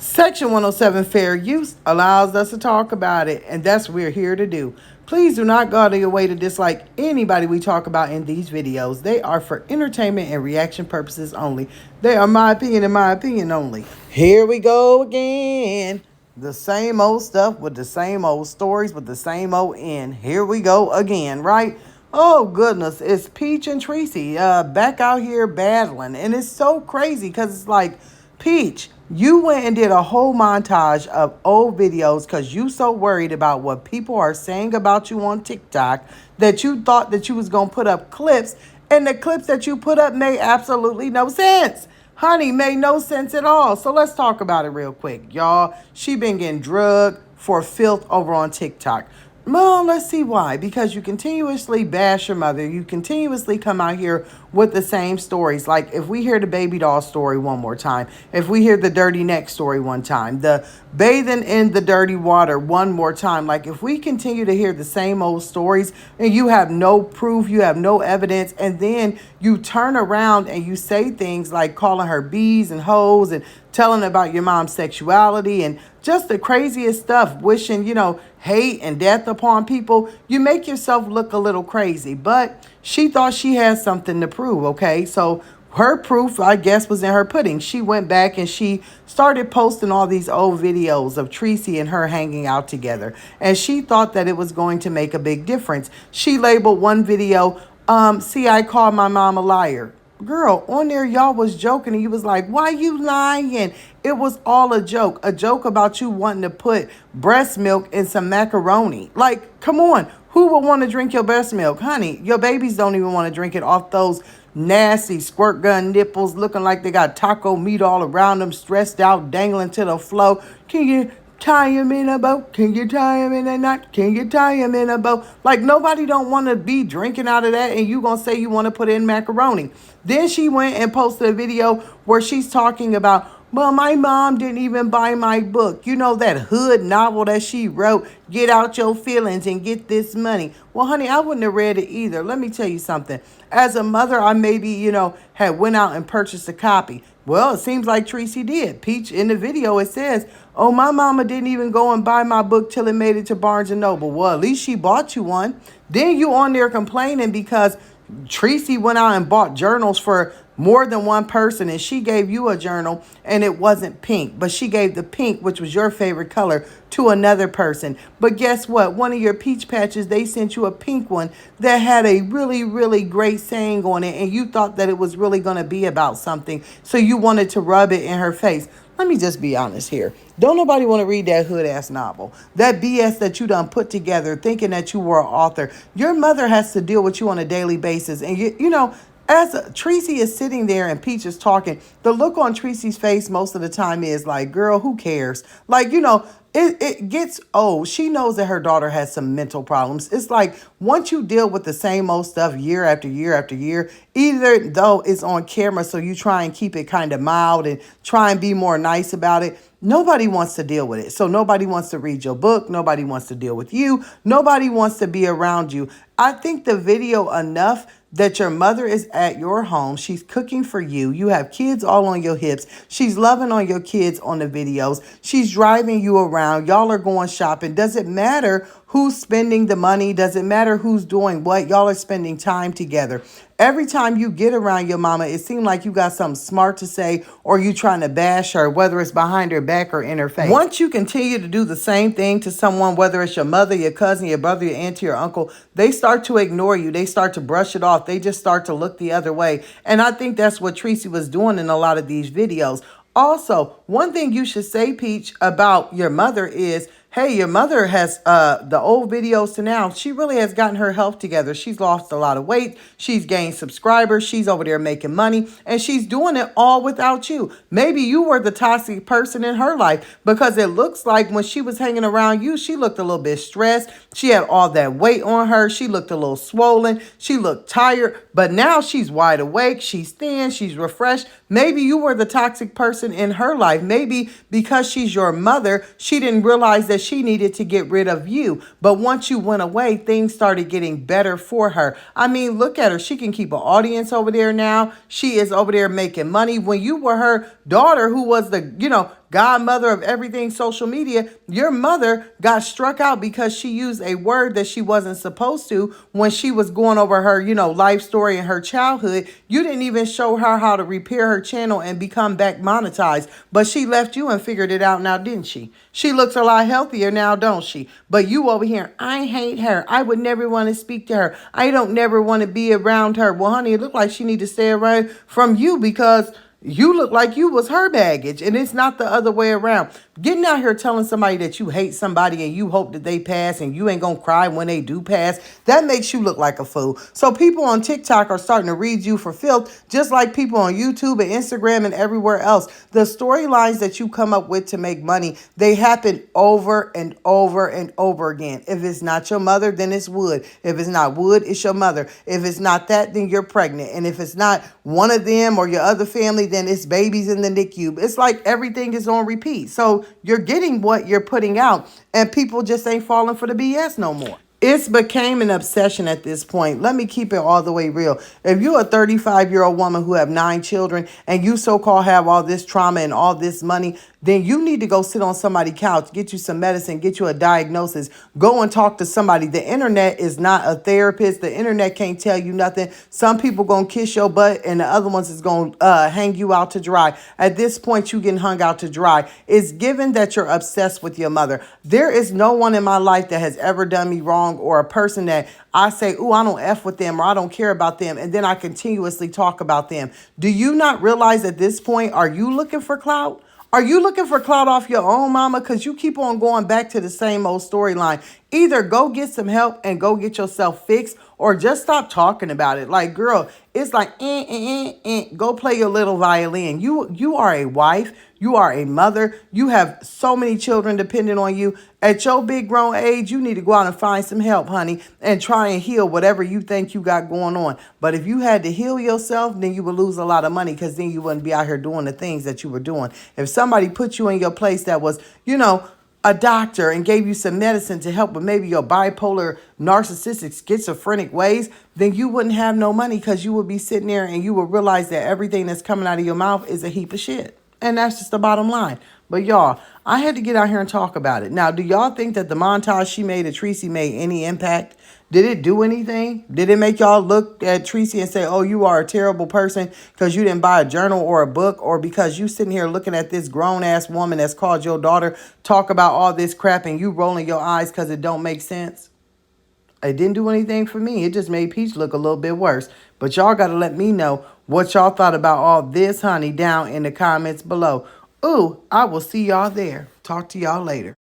Section 107 Fair Use allows us to talk about it, and that's what we're here to do. Please do not go out of your way to dislike anybody we talk about in these videos. They are for entertainment and reaction purposes only. They are my opinion and my opinion only. Here we go again. The same old stuff with the same old stories with the same old end. Here we go again, right? Oh goodness, it's Peach and Treasie back out here battling, and it's so crazy because it's like, Peach, you went and did a whole montage of old videos because you so worried about what people are saying about you on TikTok that you thought that you was going to put up clips, and the clips that you put up made absolutely no sense. Honey, made no sense at all. So let's talk about it real quick, y'all. She been getting drugged for filth over on TikTok. Well, let's see why. Because you continuously bash your mother. You continuously come out here with the same stories. Like if we hear the baby doll story one more time, if we hear the dirty neck story one time, the bathing in the dirty water one more time, like if we continue to hear the same old stories and you have no proof, you have no evidence, and then you turn around and you say things like calling her bees and hoes and telling about your mom's sexuality and just the craziest stuff, wishing, hate and death upon people, you make yourself look a little crazy. But she thought she had something to prove, okay? So her proof, I guess, was in her pudding. She went back and she started posting all these old videos of Treasie and her hanging out together. And she thought that it was going to make a big difference. She labeled one video, see, I called my mom a liar. Girl, on there, y'all was joking, and you was like, why you lying? It was all a joke about you wanting to put breast milk in some macaroni. Like, come on, who would want to drink your breast milk? Honey, your babies don't even want to drink it off those nasty squirt gun nipples looking like they got taco meat all around them, stressed out, dangling to the floor. Can you tie him in a boat? Can you tie him in a knot? Can you tie him in a boat? Like, nobody don't want to be drinking out of that, and you gonna say you want to put in macaroni. Then she went and posted a video where she's talking about, well, my mom didn't even buy my book. You know, that hood novel that she wrote, Get Out Your Feelings and Get This Money. Well, honey, I wouldn't have read it either. Let me tell you something. As a mother, I maybe, had went out and purchased a copy. Well, it seems like Treasie did. Peach, in the video, it says, oh, my mama didn't even go and buy my book till it made it to Barnes & Noble. Well, at least she bought you one. Then you on there complaining because Treasie went out and bought journals for more than one person, and she gave you a journal and it wasn't pink, but she gave the pink, which was your favorite color, to another person. But guess what? One of your peach patches, they sent you a pink one that had a really, really great saying on it, and you thought that it was really going to be about something, so you wanted to rub it in her face. Let me just be honest here. Don't nobody want to read that hood-ass novel. That BS that you done put together thinking that you were an author. Your mother has to deal with you on a daily basis. And, as Treasie is sitting there and Peach is talking, the look on Treasie's face most of the time is like, girl, who cares? Like, it gets old. She knows that her daughter has some mental problems. It's like once you deal with the same old stuff year after year after year, either though it's on camera, so you try and keep it kind of mild and try and be more nice about it. Nobody wants to deal with it. So nobody wants to read your book. Nobody wants to deal with you. Nobody wants to be around you. I think the video enough that your mother is at your home. She's cooking for you. You have kids all on your hips. She's loving on your kids on the videos. She's driving you around. Y'all are going shopping. Does it matter who's spending the money? Does it matter who's doing what? Y'all are spending time together. Every time you get around your mama, it seems like you got something smart to say, or you trying to bash her, whether it's behind her back or in her face. Once you continue to do the same thing to someone, whether it's your mother, your cousin, your brother, your auntie, your uncle, they start to ignore you. They start to brush it off. They just start to look the other way. And I think that's what Treasie was doing in a lot of these videos. Also, one thing you should say, Peach, about your mother is, hey, your mother has the old videos to now. She really has gotten her health together. She's lost a lot of weight. She's gained subscribers. She's over there making money. And she's doing it all without you. Maybe you were the toxic person in her life, because it looks like when she was hanging around you, she looked a little bit stressed. She had all that weight on her. She looked a little swollen. She looked tired. But now she's wide awake. She's thin. She's refreshed. Maybe you were the toxic person in her life. Maybe because she's your mother, she didn't realize that she needed to get rid of you. But once you went away, things started getting better for her. I mean, look at her. She can keep an audience over there now. She is over there making money. When you were her daughter, who was the, godmother of everything social media, your mother got struck out because she used a word that she wasn't supposed to when she was going over her, life story and her childhood. You didn't even show her how to repair her channel and become back monetized, but she left you and figured it out now, didn't she? She looks a lot healthier now, don't she? But you over here, I hate her. I would never want to speak to her. I don't never want to be around her. Well, honey, it looked like she need to stay away from you because you look like you was her baggage, and it's not the other way around. Getting out here telling somebody that you hate somebody and you hope that they pass and you ain't gonna cry when they do pass, that makes you look like a fool. So people on TikTok are starting to read you for filth, just like people on YouTube and Instagram and everywhere else. The storylines that you come up with to make money, they happen over and over and over again. If it's not your mother, then it's Wood. If it's not Wood, it's your mother. If it's not that, then you're pregnant. And if it's not one of them or your other family, then it's babies in the NICU. It's like everything is on repeat. So you're getting what you're putting out, and people just ain't falling for the BS no more. It's became an obsession at this point. Let me keep it all the way real. If you're a 35-year-old woman who have 9 children and you so-called have all this trauma and all this money, then you need to go sit on somebody's couch, get you some medicine, get you a diagnosis, go and talk to somebody. The internet is not a therapist. The internet can't tell you nothing. Some people gonna kiss your butt and the other ones is gonna hang you out to dry. At this point, you getting hung out to dry. It's given that you're obsessed with your mother. There is no one in my life that has ever done me wrong, or a person that I say, ooh, I don't F with them or I don't care about them, and then I continuously talk about them. Do you not realize at this point, are you looking for clout? Are you looking for clout off your own mama? Because you keep on going back to the same old storyline. Either go get some help and go get yourself fixed, or just stop talking about it. Like, girl, it's like, go play your little violin. You are a wife. You are a mother. You have so many children depending on you. At your big grown age, you need to go out and find some help, honey, and try and heal whatever you think you got going on. But if you had to heal yourself, then you would lose a lot of money, because then you wouldn't be out here doing the things that you were doing. If somebody put you in your place that was, a doctor, and gave you some medicine to help with maybe your bipolar, narcissistic, schizophrenic ways, then you wouldn't have no money, because you would be sitting there and you would realize that everything that's coming out of your mouth is a heap of shit. And that's just the bottom line. But y'all, I had to get out here and talk about it. Now, do y'all think that the montage she made of Treasie made any impact? Did it do anything? Did it make y'all look at Treasie and say, oh, you are a terrible person because you didn't buy a journal or a book, or because you sitting here looking at this grown-ass woman that's called your daughter talk about all this crap and you rolling your eyes because it don't make sense? It didn't do anything for me. It just made Peach look a little bit worse. But y'all got to let me know what y'all thought about all this, honey, down in the comments below. Ooh, I will see y'all there. Talk to y'all later.